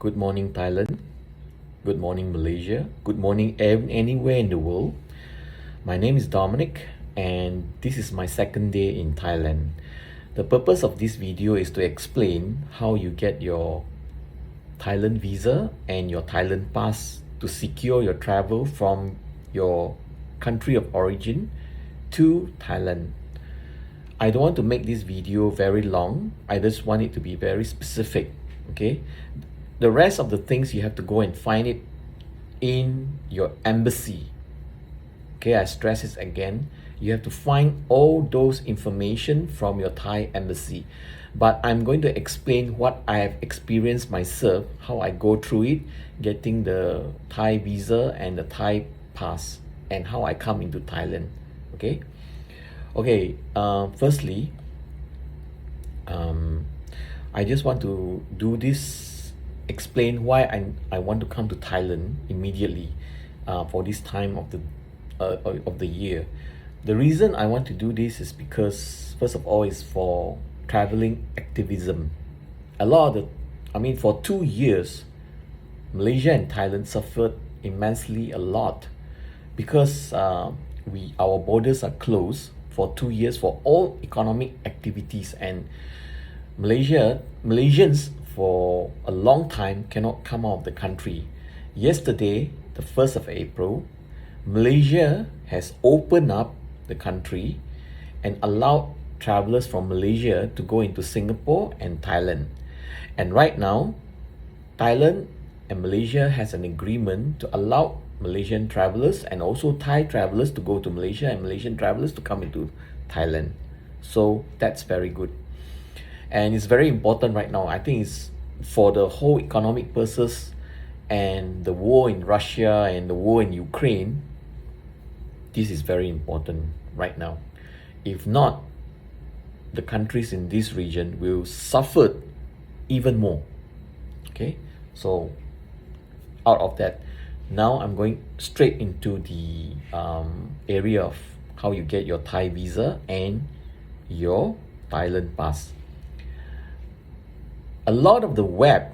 Good morning, Thailand. Good morning, Malaysia. Good morning, anywhere in the world. My name is Dominic, and this is my second day in Thailand. The purpose of this video is to explain how you get your Thailand visa and your Thailand pass to secure your travel from your country of origin to Thailand. I don't want to make this video very long. I just want it to be very specific, okay? The rest of the things you have to go and find it in your embassy. Okay, I stress this again. You have to find all those information from your Thai embassy. But I'm going to explain what I have experienced myself, how I go through it, getting the Thai visa and the Thai pass, and how I come into Thailand. Okay? Okay, firstly, I just want to do this, explain why I want to come to Thailand immediately for this time of the year. The reason I want to do this is because, first of all, is for traveling activism. For 2 years, Malaysia and Thailand suffered immensely a lot because our borders are closed for 2 years for all economic activities, and Malaysians for a long time cannot come out of the country. Yesterday, the 1st of April, Malaysia has opened up the country and allowed travelers from Malaysia to go into Singapore and Thailand. And right now, Thailand and Malaysia has an agreement to allow Malaysian travelers and also Thai travelers to go to Malaysia and Malaysian travelers to come into Thailand. So that's very good. And it's very important right now. I think it's for the whole economic purposes and the war in Russia and the war in Ukraine. This is very important right now. If not, the countries in this region will suffer even more. Okay, so out of that, now I'm going straight into the area of how you get your Thai visa and your Thailand pass. A lot of the web,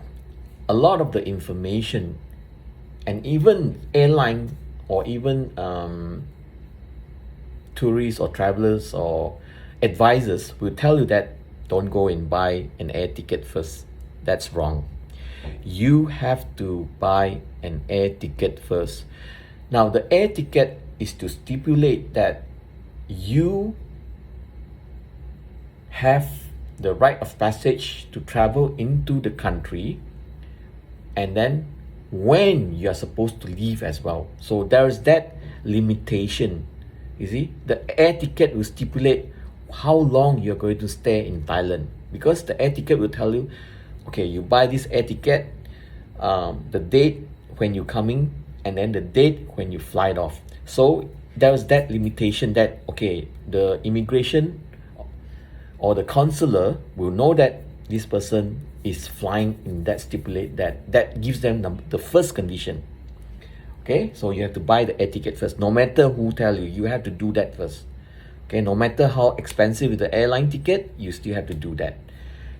a lot of the information, and even airline or even tourists or travelers or advisors will tell you that don't go and buy an air ticket first. That's wrong. You have to buy an air ticket first. Now, the air ticket is to stipulate that you have the right of passage to travel into the country, and then when you're supposed to leave as well. So there is that limitation. You see, the air ticket will stipulate how long you're going to stay in Thailand, because the air ticket will tell you, okay, you buy this air ticket, the date when you're coming, and then the date when you fly it off. So there's that limitation that, okay, the immigration or the consular will know that this person is flying in that stipulate that gives them the first condition. Okay, so you have to buy the air ticket first. No matter who tell you, you have to do that first. Okay, no matter how expensive is the airline ticket, you still have to do that.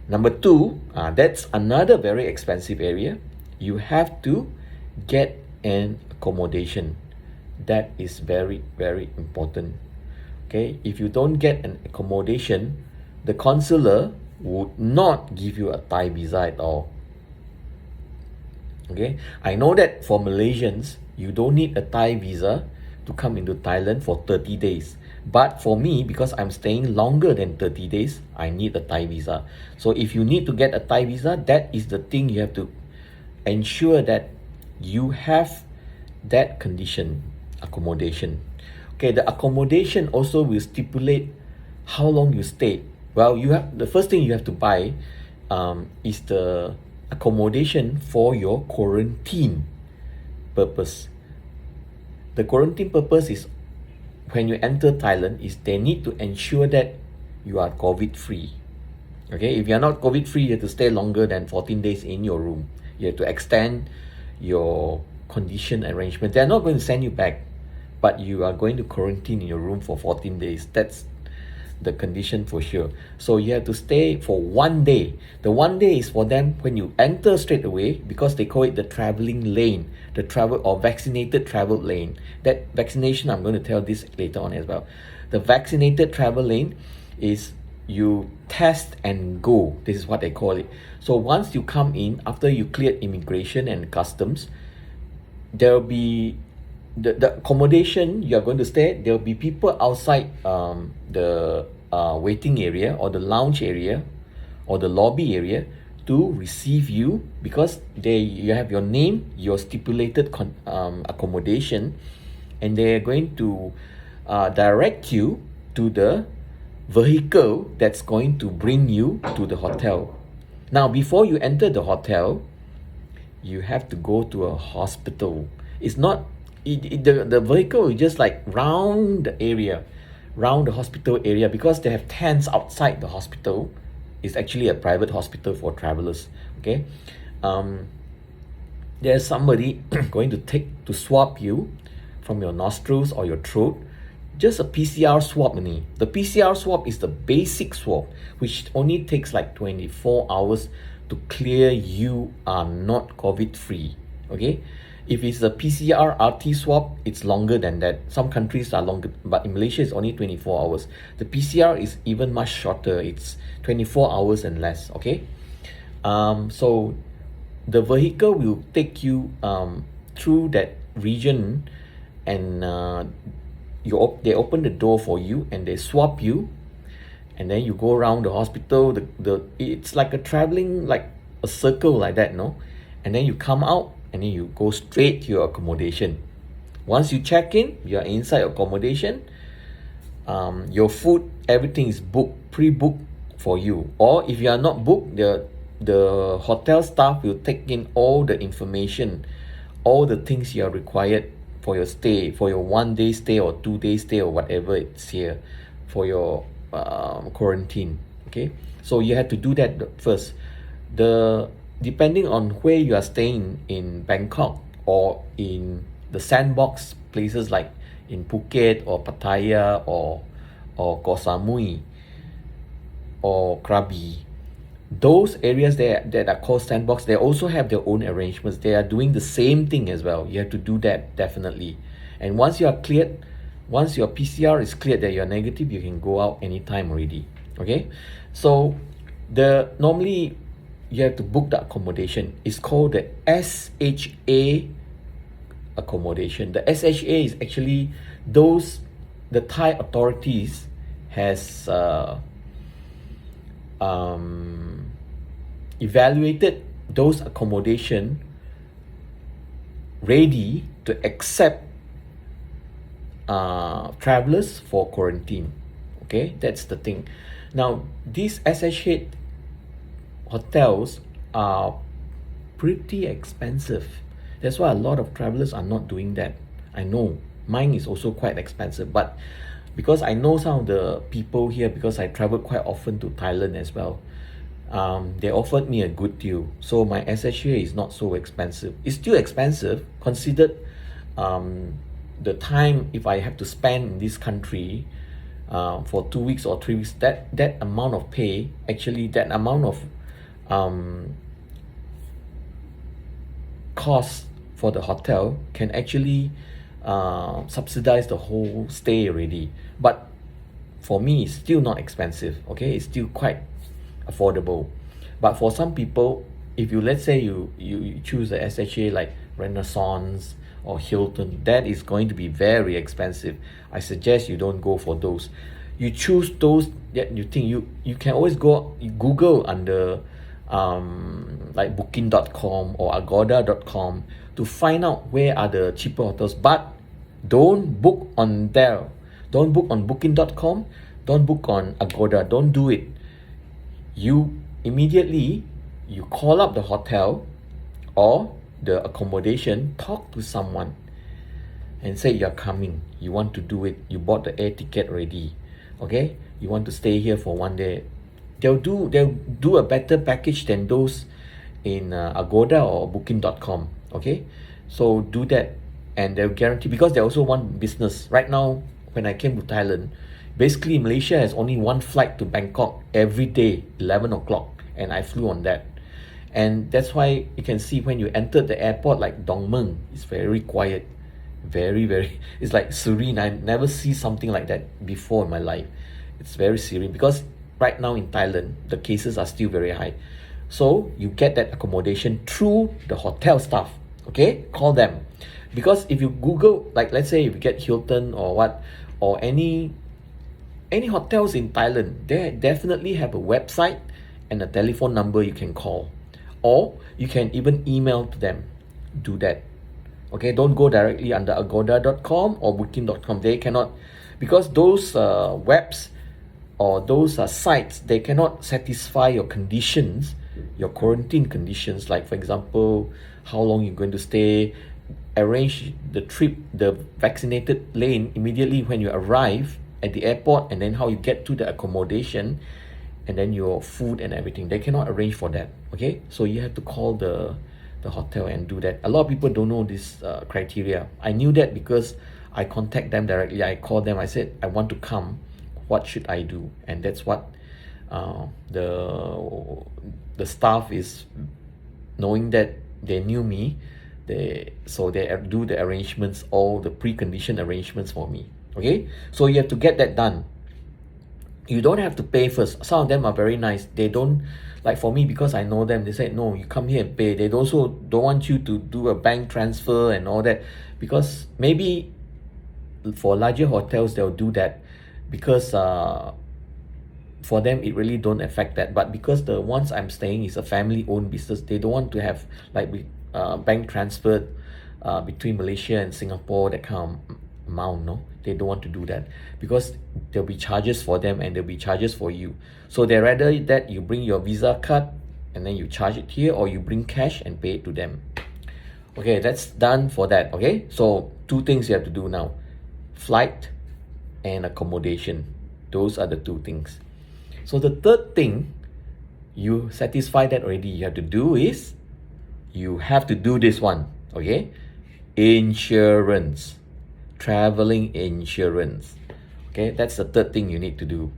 Number two, that's another very expensive area. You have to get an accommodation. That is very, very important. Okay, if you don't get an accommodation, the consular would not give you a Thai visa at all. Okay, I know that for Malaysians, you don't need a Thai visa to come into Thailand for 30 days. But for me, because I'm staying longer than 30 days, I need a Thai visa. So if you need to get a Thai visa, that is the thing you have to ensure that you have that condition, accommodation. Okay, the accommodation also will stipulate how long you stay. Well, the first thing you have to buy is the accommodation for your quarantine purpose. The quarantine purpose is when you enter Thailand, is they need to ensure that you are COVID-free. Okay, if you are not COVID-free, you have to stay longer than 14 days in your room. You have to extend your condition arrangement. They're not going to send you back, but you are going to quarantine in your room for 14 days. the condition for sure. So you have to stay for 1 day. The 1 day is for them when you enter straight away, because they call it the traveling lane, the travel or vaccinated travel lane. That vaccination, I'm going to tell this later on as well. The vaccinated travel lane is you test and go. This is what they call it. So once you come in, after you cleared immigration and customs, there will be the accommodation you are going to stay. There will be people outside the waiting area or the lounge area or the lobby area to receive you, because you have your name, your stipulated accommodation, and they are going to direct you to the vehicle that's going to bring you to the hotel. Now, before you enter the hotel, you have to go to a hospital. It's not the vehicle is just like round the hospital area, because they have tents outside the hospital. It's actually a private hospital for travelers. Okay, there's somebody going to swab you from your nostrils or your throat. Just a PCR swab only. The PCR swab is the basic swab, which only takes like 24 hours to clear you are not COVID free. Okay, if it's a PCR RT swab, it's longer than that. Some countries are longer, but in Malaysia it's only 24 hours. The PCR is even much shorter. It's 24 hours and less. Okay, so the vehicle will take you through that region, and they open the door for you and they swab you, and then you go around the hospital. It's like a traveling, like a circle like that, no? And then you come out and then you go straight to your accommodation. Once you check in, you are inside accommodation. Your food, everything is pre-booked for you. Or if you are not booked, the hotel staff will take in all the information, all the things you are required for your stay, for your 1 day stay or 2 day stay or whatever it's here, for your quarantine. Okay, so you have to do that first. Depending on where you are staying in Bangkok or in the sandbox places like in Phuket or Pattaya or Koh Samui or Krabi, those areas that are called sandbox, they also have their own arrangements. They are doing the same thing as well. You have to do that definitely. And once you are cleared, once your PCR is cleared that you are negative, you can go out anytime already. Okay, so normally you have to book the accommodation. It's called the SHA accommodation. The SHA is actually the Thai authorities has evaluated those accommodation ready to accept travelers for quarantine. Okay, that's the thing. Now, these SHA hotels are pretty expensive. That's why a lot of travelers are not doing that. I know mine is also quite expensive, but because I know some of the people here, because I travel quite often to Thailand as well, they offered me a good deal. So my SHA is not so expensive. It's still expensive considered the time if I have to spend in this country for 2 weeks or 3 weeks. That amount of pay, actually that amount of cost for the hotel can actually subsidize the whole stay already. But for me, it's still not expensive. Okay, it's still quite affordable. But for some people, if you, let's say you choose the SHA like Renaissance or Hilton, that is going to be very expensive. I suggest you don't go for those. You choose those that you think you can always Google under like booking.com or agoda.com to find out where are the cheaper hotels. But don't book on there. Don't book on booking.com. Don't book on Agoda. Don't do it. You immediately call up the hotel or the accommodation, talk to someone and say you're coming, you want to do it, you bought the air ticket already, okay, you want to stay here for 1 day. They'll do a better package than those in Agoda or booking.com. Okay, so do that, and they'll guarantee, because they also want business. Right now when I came to Thailand, Basically, Malaysia has only one flight to Bangkok every day, 11 o'clock, and I flew on that. And that's why you can see when you enter the airport, like Dong Meng, it's very quiet, very, it's like serene. I never see something like that before in my life. It's very serene because right now in Thailand, the cases are still very high. So you get that accommodation through the hotel staff, okay? Call them. Because if you Google, like let's say if you get Hilton or what, or any hotels in Thailand, they definitely have a website and a telephone number you can call. Or you can even email to them. Do that. Okay, don't go directly under agoda.com or booking.com. They cannot, because those webs or those sites, they cannot satisfy your conditions, your quarantine conditions, like for example, how long you're going to stay, arrange the trip, the vaccinated lane immediately when you arrive at the airport, and then how you get to the accommodation, and then your food and everything. They cannot arrange for that. Okay, so you have to call the hotel and do that. A lot of people don't know this criteria. I knew that because I contact them directly. I called them. I said, I want to come. What should I do? And that's what the staff is, knowing that they knew me. They do the arrangements, all the precondition arrangements for me. Okay, so you have to get that done. You don't have to pay first. Some of them are very nice. They don't, like for me, because I know them, they said, no, you come here and pay. They also don't want you to do a bank transfer and all that, because maybe for larger hotels, they'll do that because for them, it really don't affect that. But because the ones I'm staying is a family-owned business, they don't want to have like bank transfer between Malaysia and Singapore, that kind of amount, no? They don't want to do that because there'll be charges for them and there'll be charges for you. So they rather that you bring your Visa card and then you charge it here, or you bring cash and pay it to them. Okay, that's done for that. Okay, so two things you have to do now: flight and accommodation. Those are the two things. So the third thing, you satisfy that already, you have to do is, you have to do this one. Okay, insurance. Traveling insurance. Okay, that's the third thing you need to do.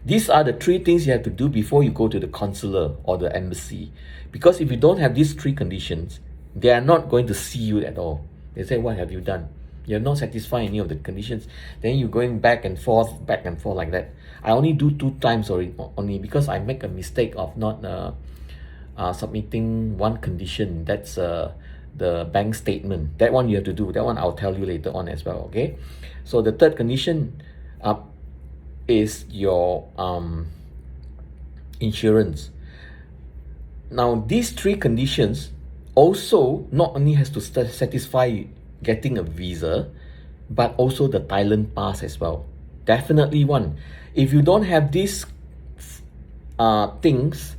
These are the three things you have to do before you go to the consular or the embassy. Because if you don't have these three conditions, they are not going to see you at all. They say, what have you done? You're not satisfying any of the conditions. Then you're going back and forth like that. I only do 2 times only because I make a mistake of not submitting one condition. That's the bank statement. That one you have to do. That one I'll tell you later on as well. Okay, so the third condition is your insurance. Now these 3 conditions also not only has to satisfy getting a visa, but also the Thailand pass as well. Definitely one. If you don't have these things,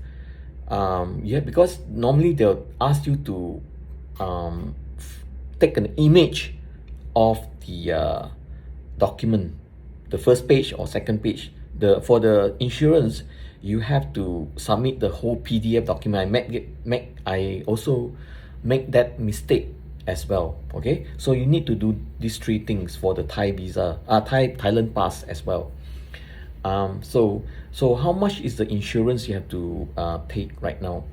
because normally they'll ask you to take an image of the document, the first page or second page. For the insurance, you have to submit the whole PDF document. I also make that mistake as well. Okay, so you need to do these 3 things for the Thai visa, Thailand pass as well. So how much is the insurance you have to take right now?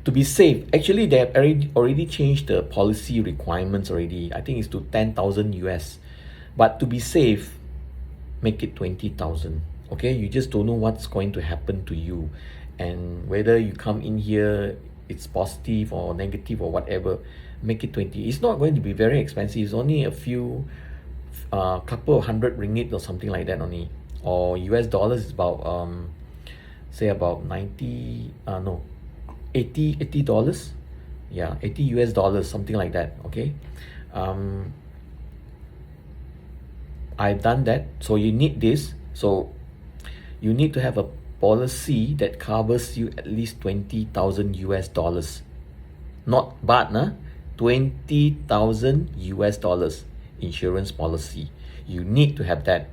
To be safe, actually they have already changed the policy requirements already. I think it's to 10,000 US. But to be safe, make it 20,000. Okay, you just don't know what's going to happen to you, and whether you come in here, it's positive or negative or whatever. Make it 20. It's not going to be very expensive. It's only a few, couple of hundred ringgit or something like that only. Or US dollars is about say about 80 dollars. Yeah, 80 US dollars, something like that. Okay, I've done that. So you need this. So you need to have a policy that covers you at least 20,000 US dollars, not baht, nah? 20,000 US dollars insurance policy. You need to have that.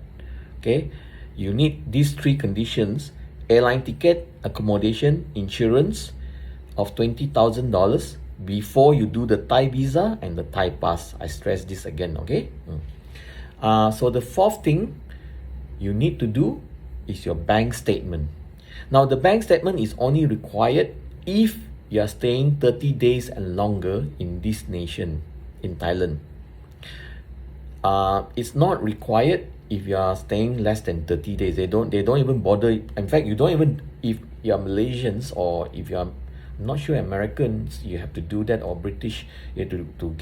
Okay, you need these 3 conditions: airline ticket, accommodation, insurance of $20,000 before you do the Thai visa and the Thai pass. I stress this again. Okay, so the 4th thing you need to do is your bank statement. Now, the bank statement is only required if you are staying 30 days and longer in this nation, in Thailand. It's not required if you are staying less than 30 days. They don't even bother. In fact, you don't even, if you are Malaysians or if you are, I'm not sure, Americans, you have to do that, or British, you have to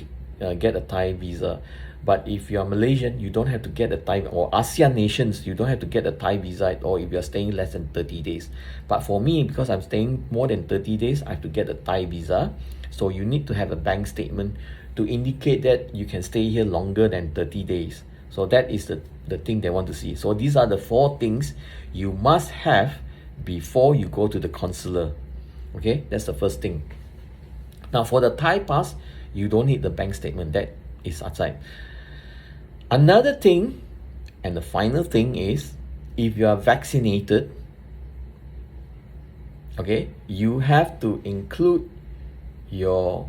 get a Thai visa. But if you are Malaysian, you don't have to get a Thai, or ASEAN nations, you don't have to get a Thai visa, or if you are staying less than 30 days. But for me, because I'm staying more than 30 days, I have to get a Thai visa. So you need to have a bank statement to indicate that you can stay here longer than 30 days. So that is the thing they want to see. So these are the 4 things you must have before you go to the consular. Okay, that's the first thing. Now for the Thai pass, you don't need the bank statement. That is outside. Another thing, and the final thing is, if you are vaccinated, okay, you have to include your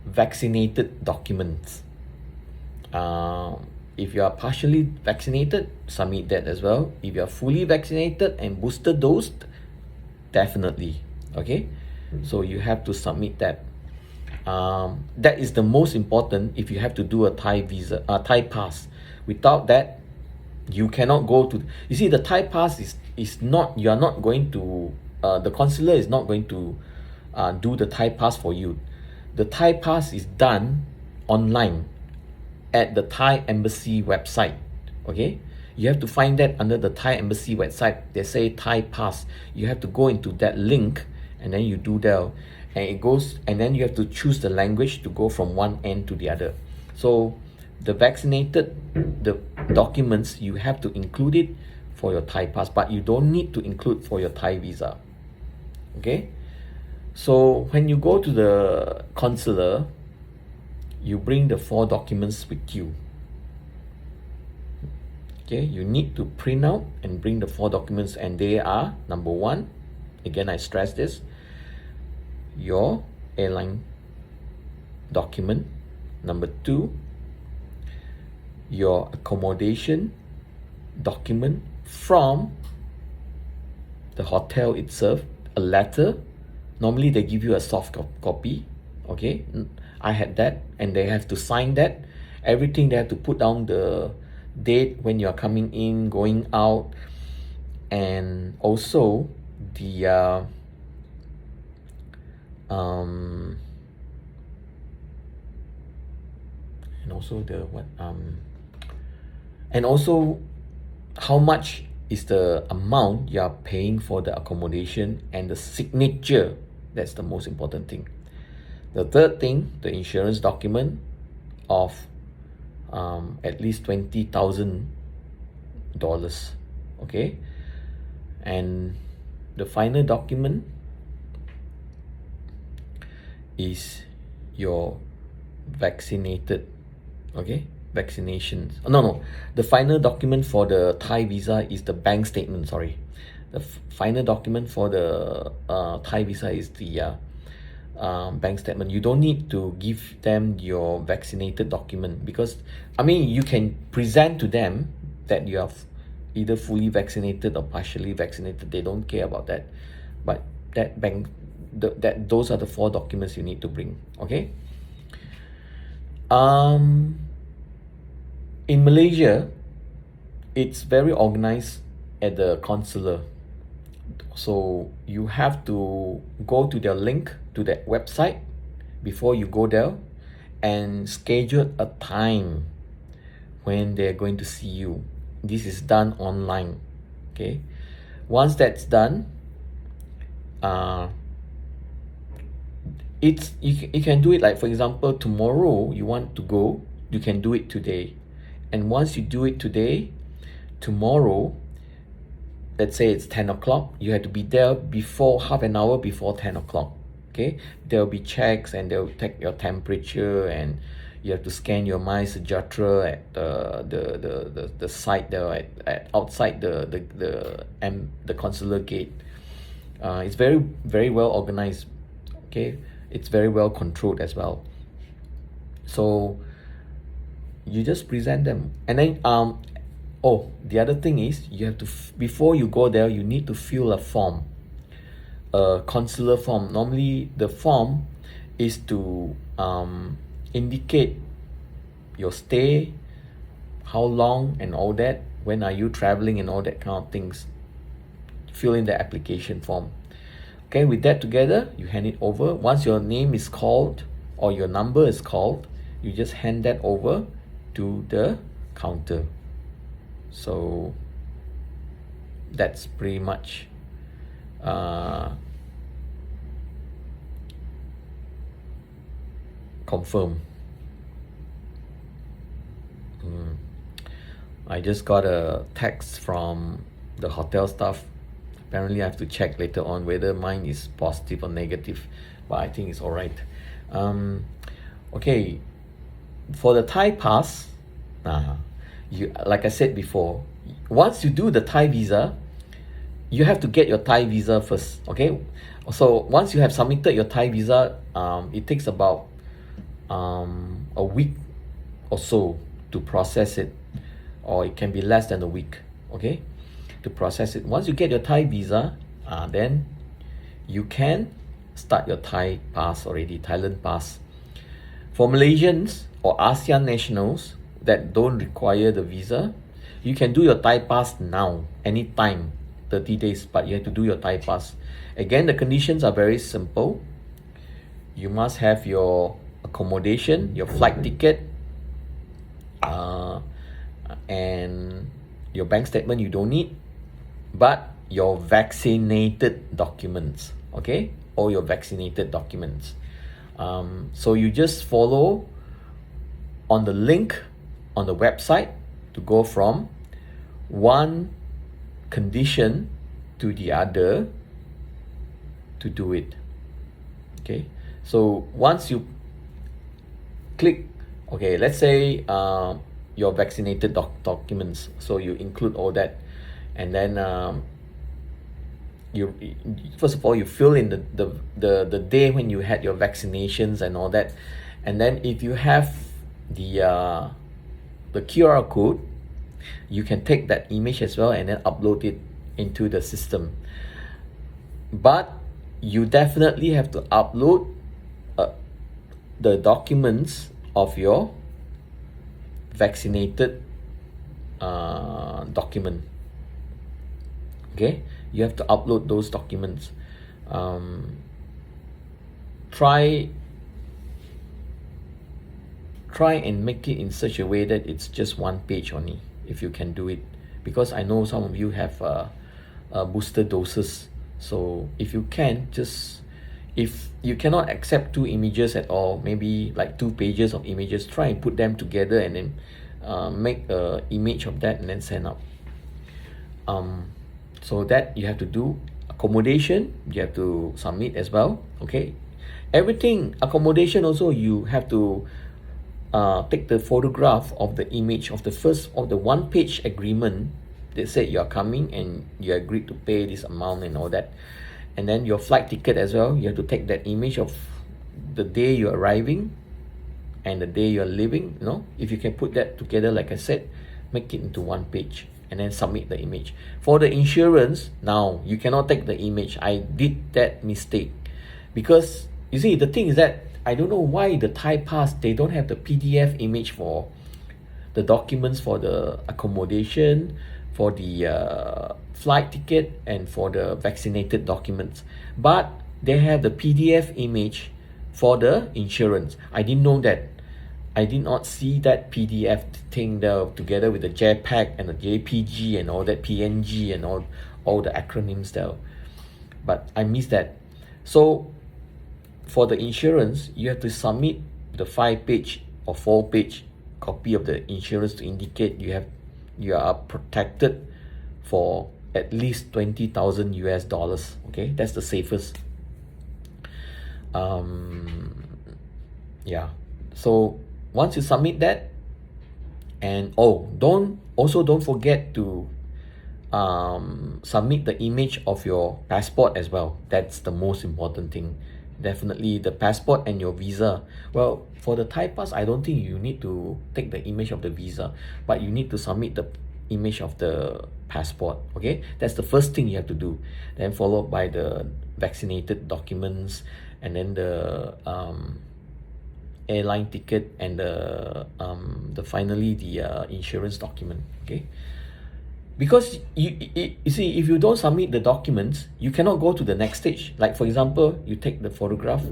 vaccinated documents. If you are partially vaccinated, submit that as well. If you are fully vaccinated and booster dosed, definitely. Okay, so you have to submit that. That is the most important if you have to do a Thai visa, Thai pass. Without that, you cannot go to. You see, the Thai pass is not. You are not going to. The consular is not going to do the Thai pass for you. The Thai pass is done online at the Thai embassy website. Okay, you have to find that under the Thai embassy website. They say Thai pass. You have to go into that link and then you do that, and it goes, and then you have to choose the language to go from one end to the other. So the vaccinated, the documents, you have to include it for your Thai pass, but you don't need to include for your Thai visa. Okay, so when you go to the consular, you bring the 4 documents with you. Okay, you need to print out and bring the 4 documents, and they are: number 1, again I stress this, your airline document; number 2, your accommodation document from the hotel itself, a letter. Normally they give you a soft copy. Okay, I had that, and they have to sign that. Everything, they have to put down the date when you are coming in, going out, and also the and also the and also how much is the amount you are paying for the accommodation, and the signature. That's the most important thing. The third thing, the insurance document of at least $20,000. Okay, and the final document is your vaccinated, okay, vaccinations. No, the final document for the Thai visa is the bank statement. Sorry, the final document for the Thai visa is the bank statement. You don't need to give them your vaccinated document, because I mean, you can present to them that you are either fully vaccinated or partially vaccinated. They don't care about that, but that those are the 4 documents you need to bring. Okay. In Malaysia, it's very organized at the consular. So you have to go to their link to that website before you go there and schedule a time when they're going to see you. This is done online. Okay. Once that's done, you can do it, like, for example, tomorrow you want to go, you can do it today. And once you do it today, tomorrow, let's say it's 10 o'clock, you have to be there before, half an hour before 10 o'clock. Okay, there will be checks, and they'll take your temperature, and you have to scan your MySejahtera at the site there at outside the consular gate. It's very, very well organized. Okay, it's very well controlled as well. So you just present them, and then Oh, the other thing is you have to before you go there, you need to fill a form, a consular form. Normally the form is to indicate your stay, how long and all that, when are you traveling and all that kind of things. Fill in the application form. Okay, with that together, you hand it over. Once your name is called or your number is called, you just hand that over to the counter. So that's pretty much confirm. I just got a text from the hotel staff. Apparently I have to check later on whether mine is positive or negative, but I think it's all right. Okay, for the Thai pass, you, like I said before, once you do the Thai visa, you have to get your Thai visa first. Okay, so once you have submitted your Thai visa, it takes about a week or so to process it, or it can be less than a week, okay, to process it. Once you get your Thai visa, then you can start your Thai pass already, Thailand pass. For Malaysians or ASEAN nationals that don't require the visa, you can do your Thai pass now, anytime, 30 days, but you have to do your Thai pass. Again, the conditions are very simple. You must have your accommodation, your flight ticket, and your bank statement you don't need, but your vaccinated documents, okay, all your vaccinated documents. So you just follow on the link on the website to go from one condition to the other to do it. Okay, so once you click, okay, let's say your vaccinated documents, so you include all that, and then you first of all you fill in the day when you had your vaccinations and all that, and then if you have the QR code, you can take that image as well and then upload it into the system. But you definitely have to upload the documents of your vaccinated document. Okay, you have to upload those documents. Try and make it in such a way that it's just one page only, if you can do it, because I know some of you have booster doses. So if you can, just, if you cannot accept 2 images at all, maybe like 2 pages of images, try and put them together and then make a image of that and then send out. So that you have to do. Accommodation, you have to submit as well. Okay, everything, accommodation also, you have to take the photograph of the image of the 1-page agreement that said you are coming and you agreed to pay this amount and all that. And then your flight ticket as well, you have to take that image of the day you're arriving and the day you're leaving. If you can put that together, like I said, make it into 1 page and then submit the image. For the insurance, now you cannot take the image. I did that mistake because you see, the thing is that I don't know why the Thai pass, they don't have the PDF image for the documents for the accommodation, for the flight ticket, and for the vaccinated documents, but they have the PDF image for the insurance. I didn't know that. I did not see that PDF thing there together with the JPEG and the JPG and all that, PNG and all the acronyms there, but I missed that. So for the insurance, you have to submit the 5-page or 4-page copy of the insurance to indicate you are protected for at least $20,000 US. Okay, that's the safest. Yeah. So once you submit that, and don't forget to submit the image of your passport as well. That's the most important thing. Definitely the passport and your visa. Well, for the Thai pass, I don't think you need to take the image of the visa, but you need to submit image of the passport. Okay, that's the first thing you have to do. Then followed by the vaccinated documents, and then the airline ticket, and the finally the insurance document. Okay, because you see, if you don't submit the documents, you cannot go to the next stage. Like for example, you take the photograph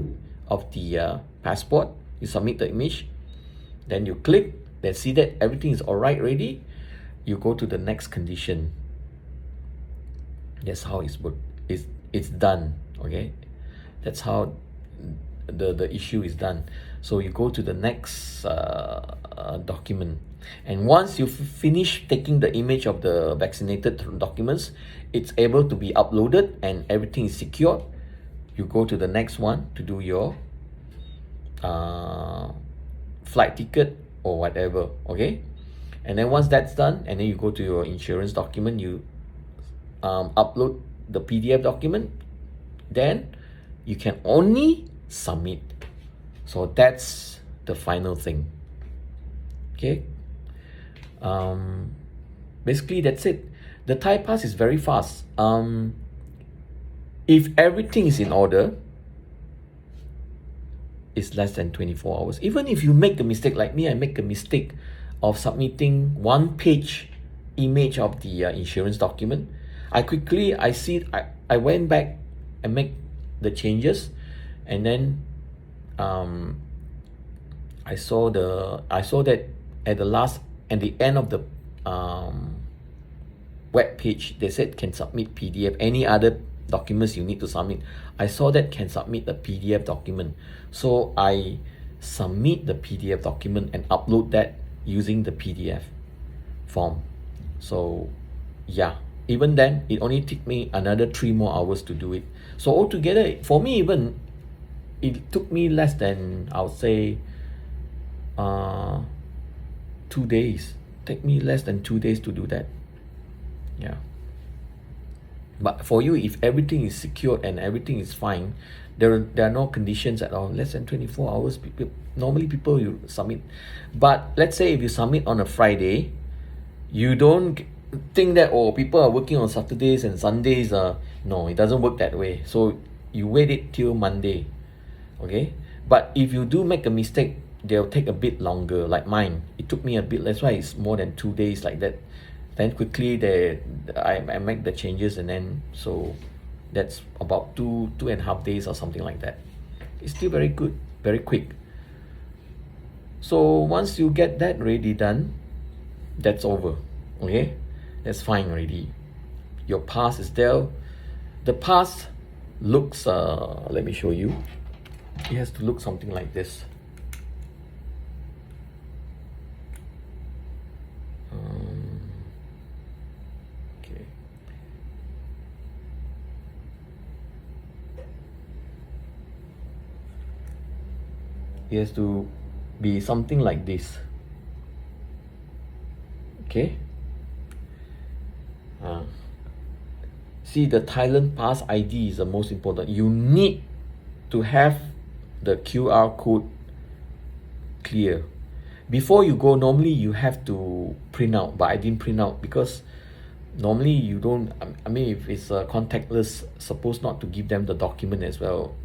of the passport, you submit the image, then you click, then see that everything is all right already, you go to the next condition. That's how it's done. Okay, that's how the issue is done. So you go to the next document, and once you finish taking the image of the vaccinated documents, it's able to be uploaded and everything is secure. You go to the next one to do your flight ticket or whatever. Okay, and then once that's done, and then you go to your insurance document, you upload the PDF document, then you can only submit. So that's the final thing. Okay, basically that's it. The Thai pass is very fast. If everything is in order, it's less than 24 hours. Even if you make a mistake, like me, I make a mistake of submitting 1-page image of the insurance document. I went back and make the changes, and then I saw that at the end of the web page, they said can submit PDF. Any other documents you need to submit, I saw that can submit the PDF document. So I submit the PDF document and upload that using the PDF form. So yeah, even then it only took me another 3 more hours to do it. So altogether, for me, even it took me less than, I would say, 2 days. Take me less than 2 days to do that. Yeah. But for you, if everything is secured and everything is fine, there are no conditions at all. Less than 24 hours. Normally people you submit. But let's say if you submit on a Friday, you don't think that, oh, people are working on Saturdays and Sundays. No, it doesn't work that way. So you wait it till Monday. Okay. But if you do make a mistake, they'll take a bit longer. Like mine, it took me a bit. That's why it's more than 2 days like that. Then quickly I make the changes, and then so that's about two and a half days or something like that. It's still very good, very quick. So once you get that ready done, that's over. Okay, that's fine already. Your pass is there. The pass looks let me show you. It has to look something like this. Okay. It has to be something like this. Okay. See, the Thailand pass ID is the most important. You need to have the QR code clear. Before you go, normally you have to print out, but I didn't print out because normally you don't, I mean, if it's contactless, supposed not to give them the document as well.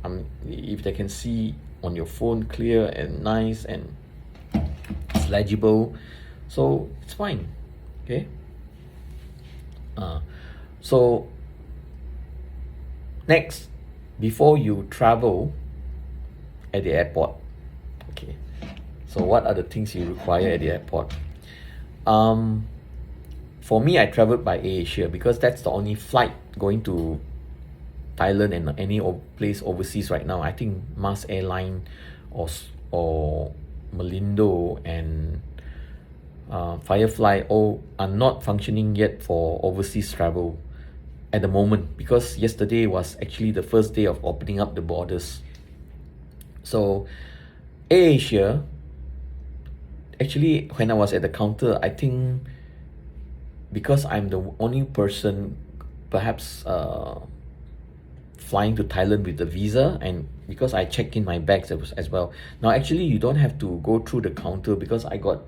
If they can see on your phone clear and nice and it's legible, so it's fine. Okay. So next, before you travel at the airport, okay, so what are the things you require at the airport? For me, I traveled by AirAsia because that's the only flight going to Thailand and any place overseas right now. I think Mars Airline or Malindo and Firefly all are not functioning yet for overseas travel at the moment, because yesterday was actually the first day of opening up the borders. So AirAsia, actually, when I was at the counter, I think because I'm the only person perhaps flying to Thailand with the visa, and because I checked in my bags as well. Now actually you don't have to go through the counter because I got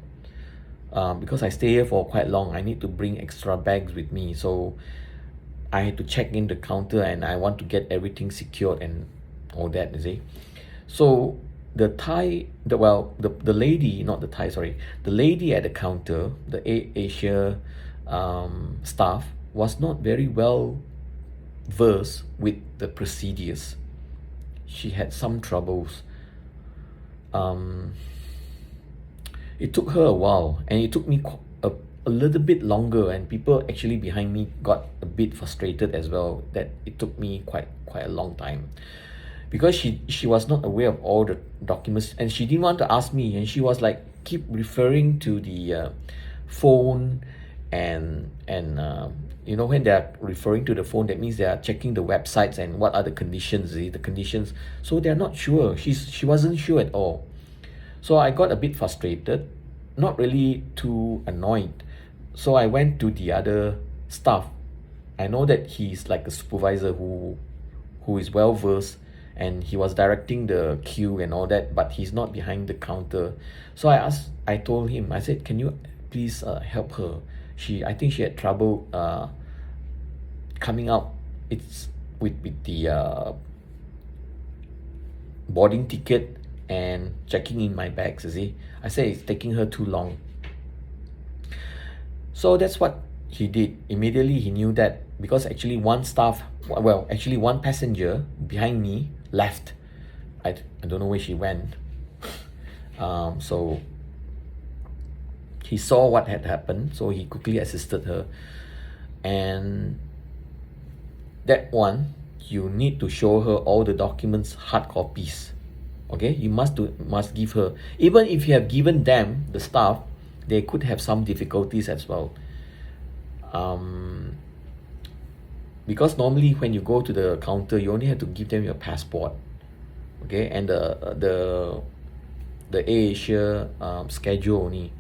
because I stay here for quite long, I need to bring extra bags with me. So I had to check in the counter and I want to get everything secured and all that, you see. So the Thai, the lady, not the Thai, sorry, the lady at the counter, the Asia staff was not very well versed with the procedures. She had some troubles. Um, it took her a while, and it took me a little bit longer, and people actually behind me got a bit frustrated as well, that it took me quite a long time, because she was not aware of all the documents, and she didn't want to ask me, and she was like keep referring to the phone, and you know, when they are referring to the phone, that means they are checking the websites and what are the conditions, the conditions. So they're not sure. She wasn't sure at all. So I got a bit frustrated, not really too annoyed. So I went to the other staff. I know that he's like a supervisor who is well versed, and he was directing the queue and all that, but he's not behind the counter. So I told him, I said, can you please help her? I think she had trouble coming out. It's with the boarding ticket and checking in my bags, you see. I said it's taking her too long. So that's what he did. Immediately he knew that, because actually one passenger behind me left. I don't know where she went. So he saw what had happened, so he quickly assisted her. And that one, you need to show her all the documents, hard copies. Okay, you must give her. Even if you have given them, the staff, they could have some difficulties as well. Because normally when you go to the counter, you only have to give them your passport, okay, and the AirAsia schedule only.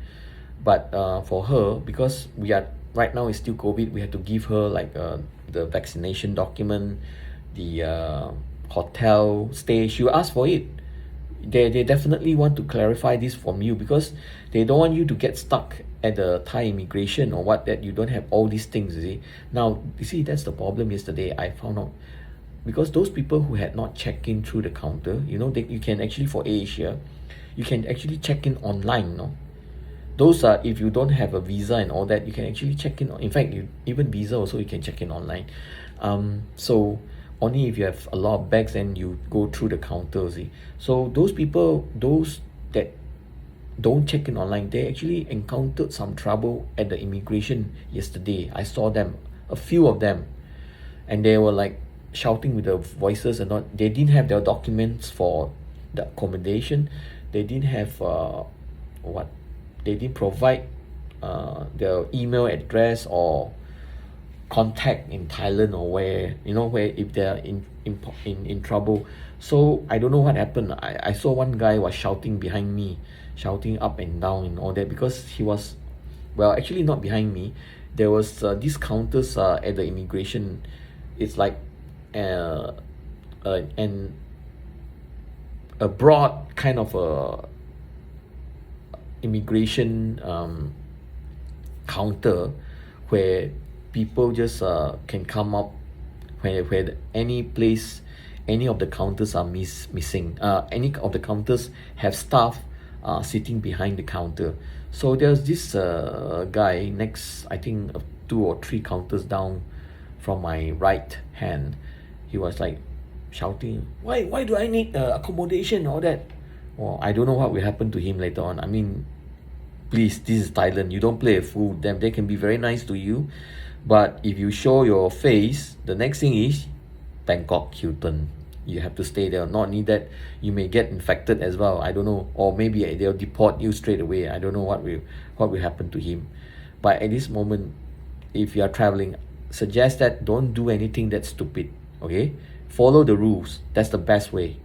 But for her, because we are right now, it's still COVID, we have to give her like the vaccination document, the hotel stay. She will ask for it. They definitely want to clarify this from you, because they don't want you to get stuck at the Thai immigration or what, that you don't have all these things, you see. Now, you see, that's the problem. Yesterday I found out, because those people who had not checked in through the counter, you know, you can actually, for Asia, you can actually check in online, no? Those are, if you don't have a visa and all that, you can actually check in. In fact, even visa also, you can check in online. So only if you have a lot of bags and you go through the counter, see. So those people, those that don't check in online, they actually encountered some trouble at the immigration yesterday. I saw them, a few of them, and they were like shouting with their voices and not. They didn't have their documents for the accommodation. They didn't have they didn't provide their email address or contact in Thailand, or where, you know, where if they're in trouble. So I don't know what happened. I saw one guy was shouting behind me, shouting up and down and all that, because he was, well, actually not behind me. There was these counters at the immigration. It's like a broad kind of a immigration counter, where people just can come up, where any of the counters are missing. Any of the counters have staff sitting behind the counter. So there's this guy next, I think 2 or 3 counters down from my right hand. He was like shouting, why do I need accommodation, all that. Well, I don't know what will happen to him later on. I mean, please, this is Thailand. You don't play a fool with them. They can be very nice to you, but if you show your face, the next thing is Bangkok, Hilton. You have to stay there. Not only that, you may get infected as well. I don't know, or maybe they'll deport you straight away. I don't know what will happen to him. But at this moment, if you are traveling, suggest that don't do anything that's stupid. Okay, follow the rules. That's the best way.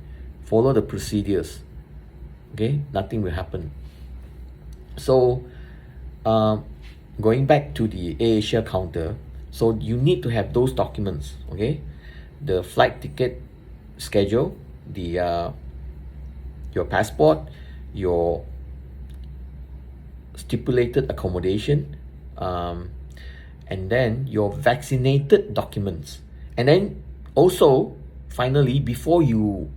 Follow the procedures. Okay, nothing will happen. So going back to the AirAsia counter, so you need to have those documents. Okay, the flight ticket schedule, the your passport, your stipulated accommodation, and then your vaccinated documents. And then also, finally, before you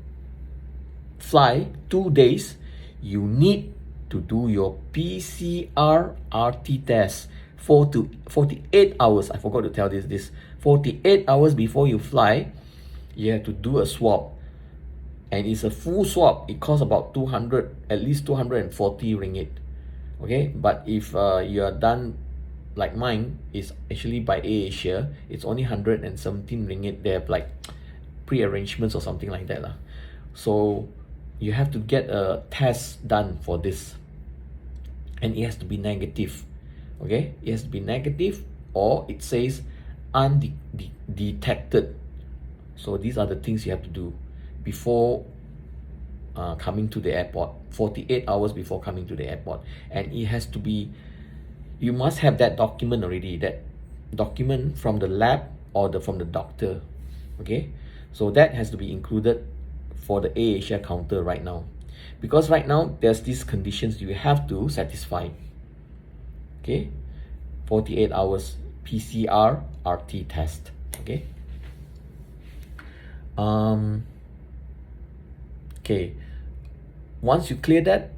fly 2 days, you need to do your PCR RT test 48 hours. I forgot to tell this 48 hours before you fly, you have to do a swab, and it's a full swab. It costs about 200, at least 240 ringgit. Okay, but if you are done like mine, is actually by AirAsia, it's only 117 ringgit. They have like pre-arrangements or something like that lah. So you have to get a test done for this, and it has to be negative. Okay, it has to be negative, or it says undetected. So these are the things you have to do before coming to the airport, 48 hours before coming to the airport. And it has to be, you must have that document already, that document from the lab or from the doctor. Okay, so that has to be included for the AirAsia counter right now, because right now there's these conditions you have to satisfy. Okay, 48 hours PCR RT test. Okay. Okay, once you clear that,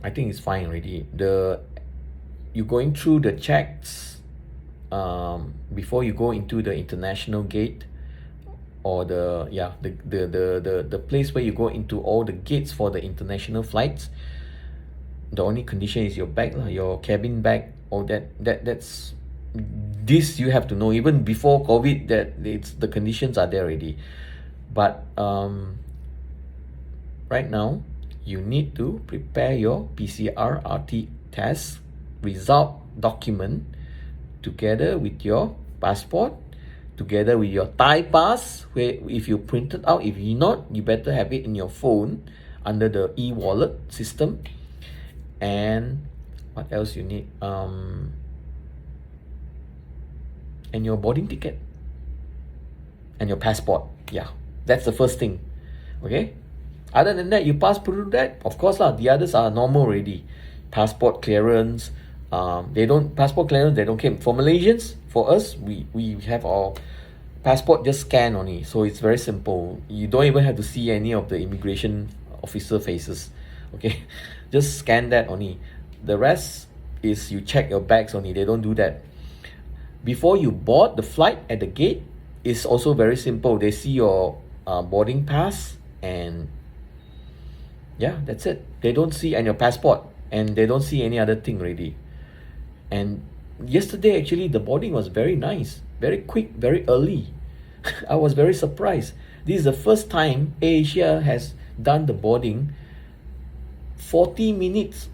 I think it's fine already. You're going through the checks before you go into the international gate, or the place where you go into all the gates for the international flights. The only condition is your bag, your cabin bag. All that's this you have to know even before COVID, that it's the conditions are there already. But right now you need to prepare your PCR RT test result document together with your passport, together with your Thai pass, where if you print it out, if you not, you better have it in your phone under the e-wallet system. And what else you need? And your boarding ticket and your passport. Yeah, that's the first thing. Okay, other than that, you pass through that, of course lah, the others are normal already. Passport clearance, they don't care. For Malaysians, for us, we have our passport just scan only, so it's very simple. You don't even have to see any of the immigration officer faces. Okay, just scan that only. The rest is you check your bags only. They don't do that before you board the flight at the gate. It's also very simple. They see your boarding pass, and yeah, that's it. They don't see, and your passport, and they don't see any other thing already. And yesterday actually the boarding was very nice, very quick, very early. I was very surprised. This is the first time AirAsia has done the boarding 40 minutes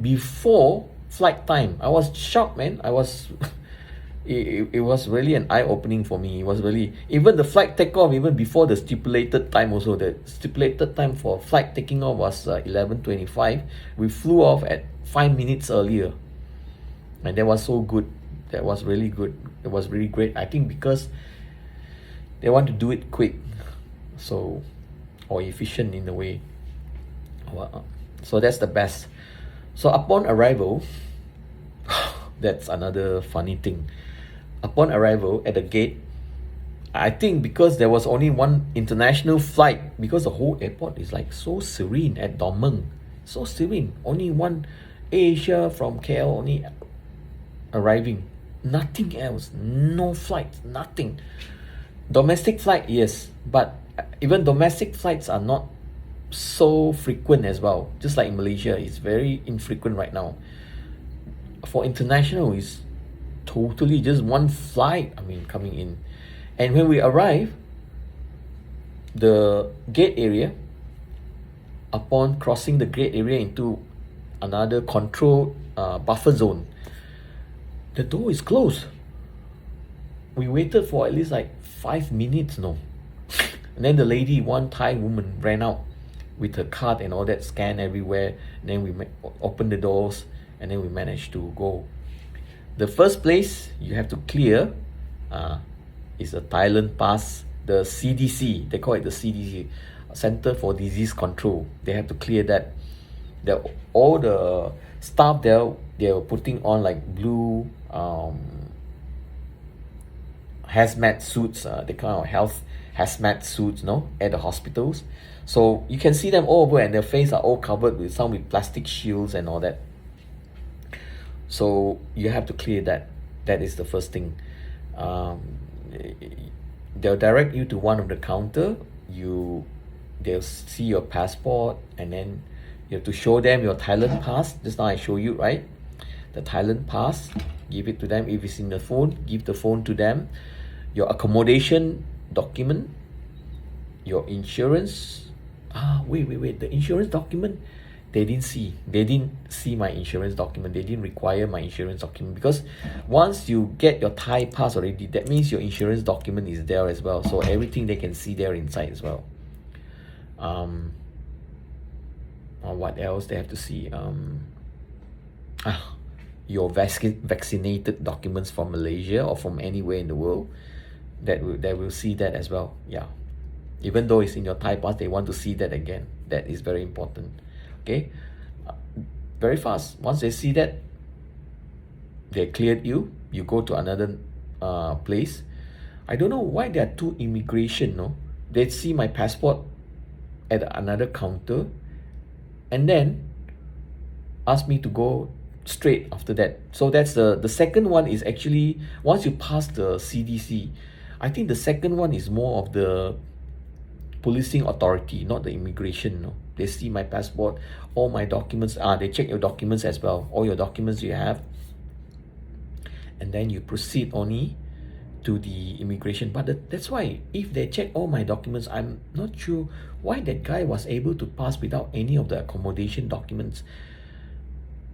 before flight time. I was shocked, man. I was it was really an eye-opening for me. It was really, even the flight takeoff, even before the stipulated time also. The stipulated time for flight taking off was 11:25. We flew off at 5 minutes earlier, and that was so good. That was really good. It was really great. I think because they want to do it quick, so, or efficient in a way. So that's the best. So upon arrival, that's another funny thing. Upon arrival at the gate, I think because there was only one international flight, because the whole airport is like so serene at Domeng, so serene. Only one AirAsia from KL only arriving, nothing else, no flights, nothing. Domestic flight, yes, but even domestic flights are not so frequent as well. Just like in Malaysia, it's very infrequent right now. For international, it's totally just one flight, coming in. And when we arrive, the gate area, upon crossing the gate area into another controlled buffer zone, the door is closed. We waited for at least like 5 minutes, no. And then the lady, one Thai woman, ran out with her card and all that, scan everywhere. And then we opened the doors, and then we managed to go. The first place you have to clear is the Thailand pass, the CDC. They call it the CDC, Center for Disease Control. They have to clear that. the all the staff there, they were putting on like blue hazmat suits, the kind of health hazmat suits, no, at the hospitals. So you can see them all over, and their face are all covered with some with plastic shields and all that. So you have to clear that. That is the first thing. Um, they'll direct you to one of the counter. They'll see your passport, and then you have to show them your Thailand pass. Just now I show you, right? The Thailand pass. Give it to them. If it's in the phone, give the phone to them. Your accommodation document, your insurance. Wait. The insurance document, they didn't see my insurance document. They didn't require my insurance document, because once you get your Thai pass already, that means your insurance document is there as well. So everything they can see there inside as well. Or what else they have to see? Your vaccinated documents from Malaysia or from anywhere in the world, they will see that as well. Yeah, even though it's in your Thai pass, they want to see that again. That is very important. Okay, very fast. Once they see that, they cleared you. You go to another place. I don't know why there are two immigration. No, they see my passport at another counter, and then ask me to go straight after that. So that's the second one is actually once you pass the CDC. I think the second one is more of the policing authority, not the immigration. No, they see my passport, all my documents. They check your documents as well, all your documents you have, and then you proceed only to the immigration. But that's why if they check all my documents, I'm not sure why that guy was able to pass without any of the accommodation documents.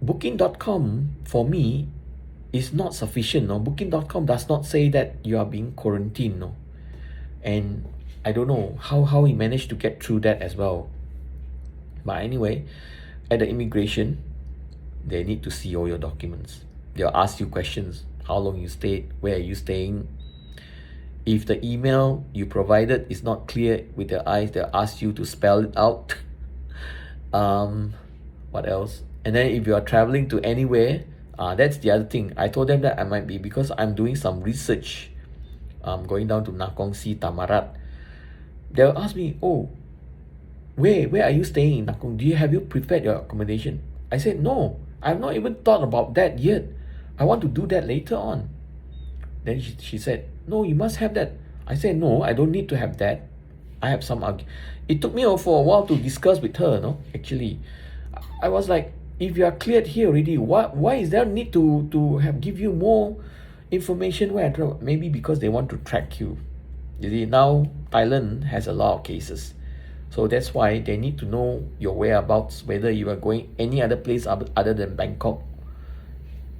Booking.com for me is not sufficient. No, Booking.com does not say that you are being quarantined. No, and I don't know how he managed to get through that as well. But anyway, at the immigration, they need to see all your documents. They'll ask you questions: how long you stayed, where are you staying. If the email you provided is not clear with their eyes, they'll ask you to spell it out. What else? And then if you are traveling to anywhere, that's the other thing. I told them that I might be, because I'm doing some research. Going down to Nakhon Si Tamarat. They'll ask me, oh, where are you staying in Nakhon? Have you prepared your accommodation? I said, no, I've not even thought about that yet. I want to do that later on. Then she said, no, you must have that. I said, no, I don't need to have that. I have some It took me for a while to discuss with her, no? Actually, I was like, if you are cleared here already, why is there need to have give you more information where I travel? Maybe because they want to track you. You see, now Thailand has a lot of cases. So that's why they need to know your whereabouts, whether you are going any other place other than Bangkok.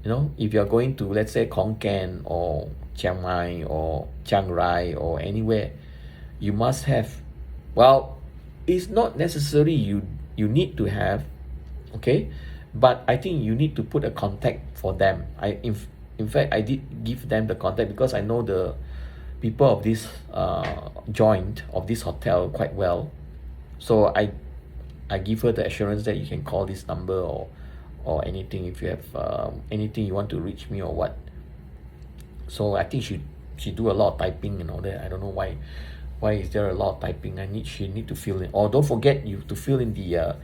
You know, if you are going to, let's say, Khon Kaen or Chiang Mai or Chiang Rai or anywhere, you must have, well, it's not necessary you need to have, okay, but I think you need to put a contact for them. In fact, I did give them the contact, because I know the people of this joint of this hotel quite well. So I give her the assurance that you can call this number or anything if you have anything you want to reach me or what. So I think she do a lot of typing and all that. I don't know why is there a lot of typing. She need to fill in. Or don't forget, you to fill in the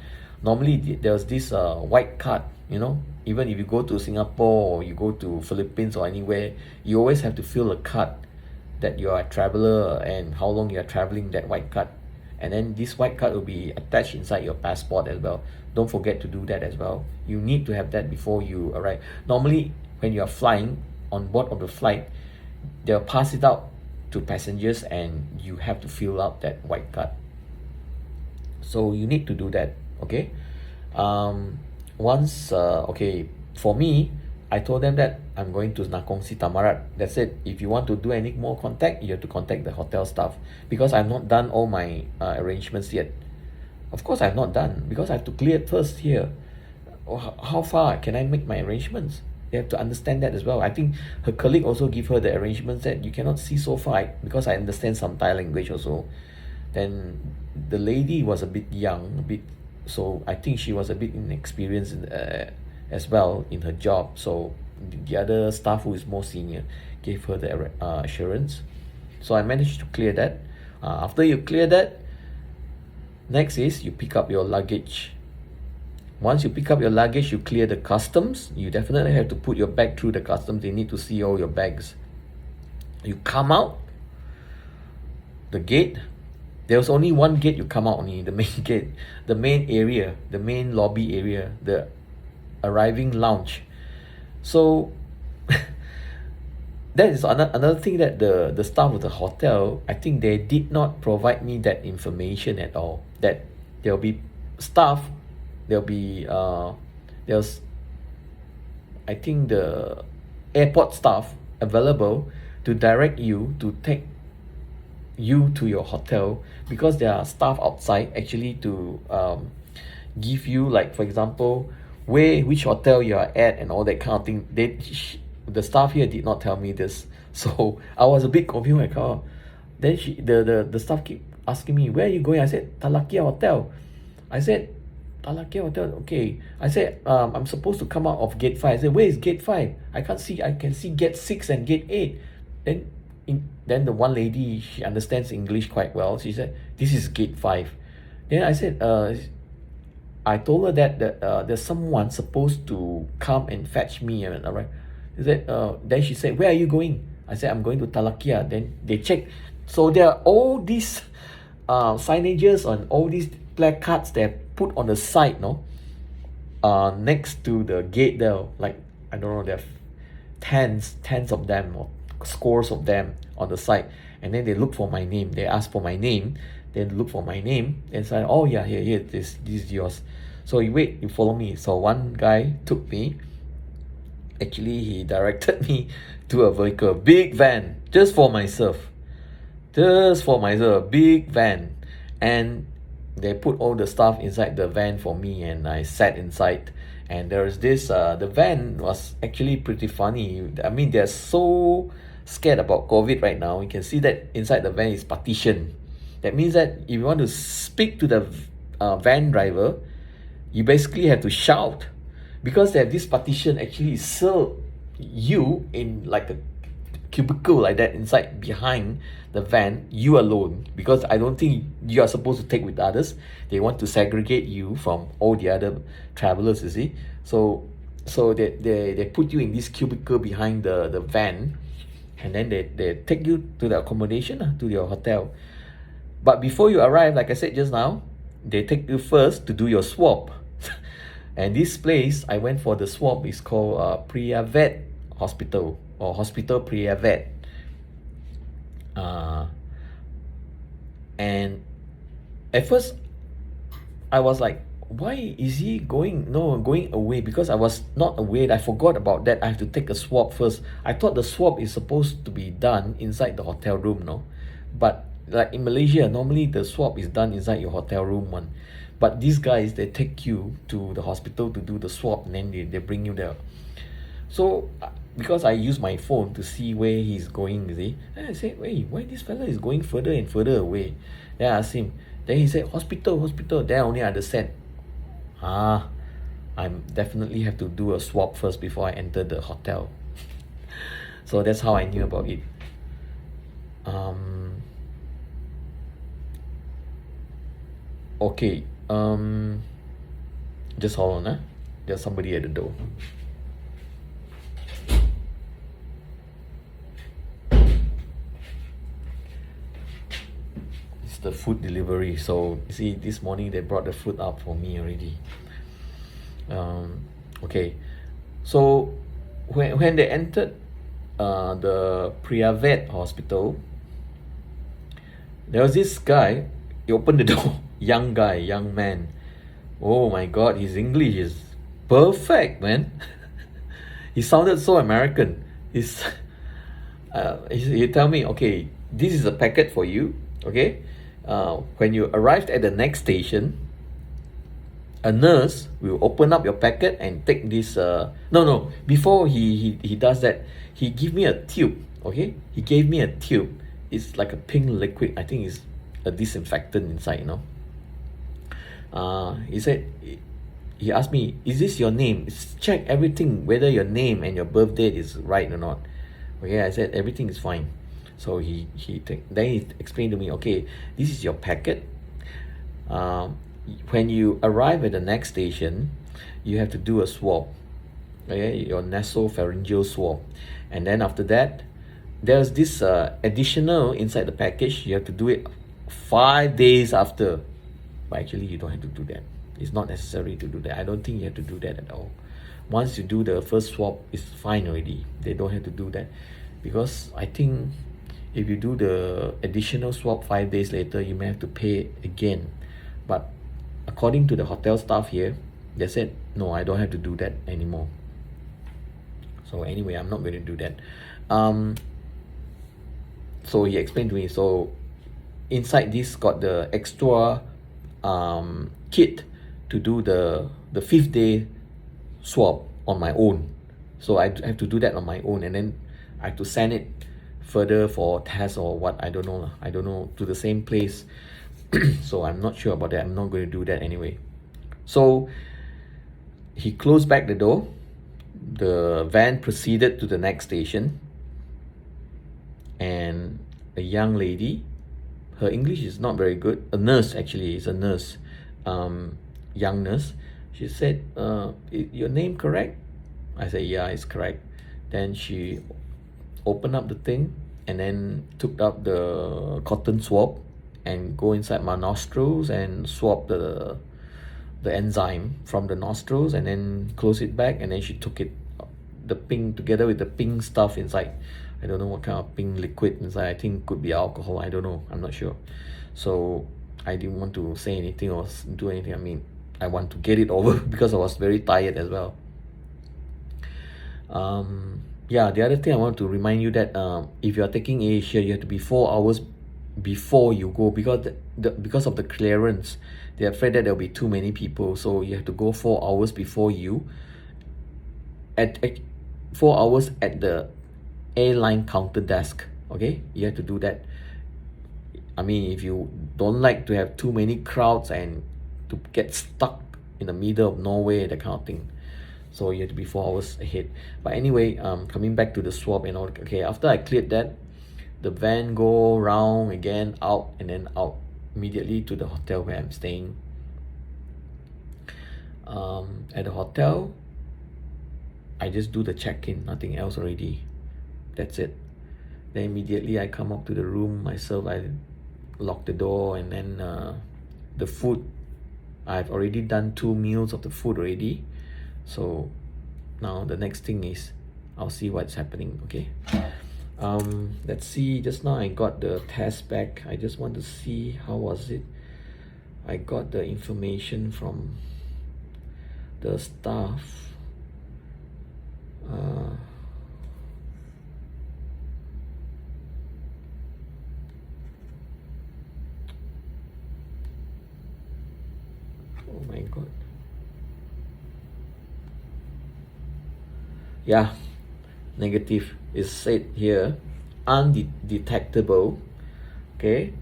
normally there's this white card, you know. Even if you go to Singapore or you go to Philippines or anywhere, you always have to fill a card that you are a traveler and how long you are traveling, that white card. And then this white card will be attached inside your passport as well. Don't forget to do that as well. You need to have that before you arrive. Normally, when you are flying, on board of the flight, they'll pass it out to passengers and you have to fill out that white card. So you need to do that, okay? Okay, for me, I told them that I'm going to Nakhon Si Tamarat. That's it. If you want to do any more contact, you have to contact the hotel staff, because I've not done all my arrangements yet. Of course, I've not done, because I have to clear it first here. How far can I make my arrangements? They have to understand that as well. I think her colleague also give her the arrangements that you cannot see so far, because I understand some Thai language also. Then the lady was a bit young, a bit So I think she was a bit inexperienced as well in her job. So the other staff who is more senior gave her the assurance. So I managed to clear that. After you clear that, next is you pick up your luggage. Once you pick up your luggage, you clear the customs. You definitely have to put your bag through the customs. They need to see all your bags. You come out the gate. There was only one gate you come out only, the main gate, the main area, the main lobby area, the arriving lounge. So that is another thing that the staff of the hotel, I think they did not provide me that information at all. That there'll be staff, there's, I think, the airport staff available to direct you to take you to your hotel, because there are staff outside actually to give you, like, for example, which hotel you are at and all that kind of thing. The staff here did not tell me this, so I was a bit confused. Like, then the staff keep asking me, where are you going? I said, Talakia Hotel. I said, Talakia Hotel, okay. I said, I'm supposed to come out of gate 5. I said, where is gate 5? I can't see. I can see gate 6 and gate 8. Then the one lady, she understands English quite well. She said, this is gate 5. Then I said, I told her that there's someone supposed to come and fetch me. And all right. Then she said, where are you going? I said, I'm going to Talakia. Then they check. So there are all these signages on all these placards that are put on the side, no? Next to the gate there. Like, I don't know, there are tens of them, or scores of them on the side. And then they look for my name. They ask for my name. Then look for my name and say, oh yeah, here, this is yours. So you follow me. So one guy took me. Actually, he directed me to a vehicle, big van, just for myself, big van. And they put all the stuff inside the van for me, and I sat inside. And there's this, the van was actually pretty funny. I mean, they're so scared about COVID right now. You can see that inside the van is partition. That means that if you want to speak to the van driver, you basically have to shout, because they have this partition actually serve you in like a cubicle like that inside behind the van, you alone, because I don't think you are supposed to take with others. They want to segregate you from all the other travelers, you see. So they put you in this cubicle behind the van, and then they take you to the accommodation, to your hotel. But before you arrive, like I said just now, they take you first to do your swab. And this place I went for the swab is called Priyavet Hospital, or Hospital Priyavet. And at first I was like, why is he going away? Because I was not aware. I forgot about that. I have to take a swab first. I thought the swab is supposed to be done inside the hotel room, no? But like in Malaysia, normally the swab is done inside your hotel room one. But these guys, they take you to the hospital to do the swab, and then they bring you there. So because I use my phone to see where he's going, you see, and I said, wait, why this fella is going further and further away? Then I asked him. Then he said, hospital. Then I only understand, I definitely have to do a swab first before I enter the hotel. So that's how I knew about it. Okay. Just hold on, there's somebody at the door. It's the food delivery. So you see, this morning they brought the food up for me already. Okay. So when they entered the Priyavet hospital, there was this guy. He opened the door. Young man. Oh my God, his English is perfect, man. He sounded so American. He tell me, okay, this is a packet for you. Okay, when you arrived at the next station, a nurse will open up your packet and take this. No. Before he does that, he give me a tube. Okay, he gave me a tube. It's like a pink liquid. I think it's a disinfectant inside, He said, he asked me, is this your name? Check everything, whether your name and your birth date is right or not. Okay, I said everything is fine. So then he explained to me, okay, this is your packet. When you arrive at the next station, you have to do a swab, okay, your nasopharyngeal swab, and then after that, there's this additional inside the package. You have to do it 5 days after, but actually you don't have to do that. It's not necessary to do that. I don't think you have to do that at all. Once you do the first swab, it's fine already. They don't have to do that, because I think if you do the additional swab 5 days later, you may have to pay again. But according to the hotel staff here, they said, no, I don't have to do that anymore. So anyway, I'm not going to do that. So he explained to me, so inside this got the extra kit to do the 5th day swab on my own. So I have to do that on my own, and then I have to send it further for test or what, I don't know, to the same place. So I'm not sure about that. I'm not going to do that anyway. So he closed back the door. The van proceeded to the next station, and a young lady, her English is not very good, a nurse, actually is a nurse, young nurse. She said, your name correct? I said, yeah, it's correct. Then she opened up the thing and then took up the cotton swab and go inside my nostrils and swab the enzyme from the nostrils, and then close it back, and then she took it, the pink, together with the pink stuff inside. I don't know what kind of pink liquid inside. I think could be alcohol. I don't know. I'm not sure. So I didn't want to say anything or do anything. I mean, I want to get it over because I was very tired as well. Yeah, the other thing I want to remind you that if you are taking Asia, you have to be 4 hours before you go, because because of the clearance. They're afraid that there'll be too many people, so you have to go 4 hours before you. At 4 hours at the airline counter desk. Okay, you have to do that. I mean, if you don't like to have too many crowds and to get stuck in the middle of nowhere, that kind of thing, so you have to be 4 hours ahead. But anyway, coming back to the swab and all. Okay, after I cleared that, the van go round again, out and then out immediately to the hotel where I'm staying. At the hotel, I just do the check-in, nothing else already. That's it. Then immediately I come up to the room myself. I lock the door, and then the food, I've already done 2 meals of the food already. So now the next thing is I'll see what's happening. Okay, let's see. Just now I got the test back. I just want to see how was it. I got the information from the staff. Oh my god. Yeah, negative is said here, undetectable. Okay,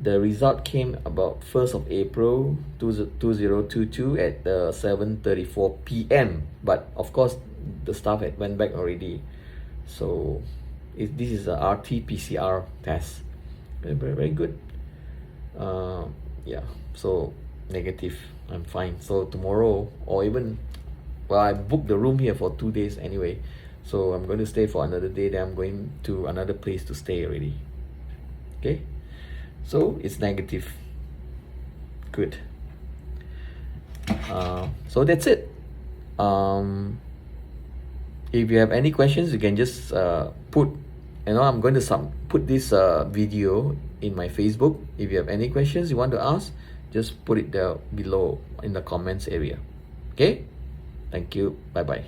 the result came about 1st of April 2022 at 7:34 p.m. But of course the staff had went back already. So this is a RT-PCR test. Very good. Yeah, so negative. I'm fine. So tomorrow, or even, well, I booked the room here for 2 days anyway, so I'm going to stay for another day. Then I'm going to another place to stay already. Okay, so it's negative. Good. So that's it. If you have any questions, you can just put, I'm going to put this video in my Facebook. If you have any questions you want to ask, just put it there below in the comments area. Okay, thank you. Bye bye.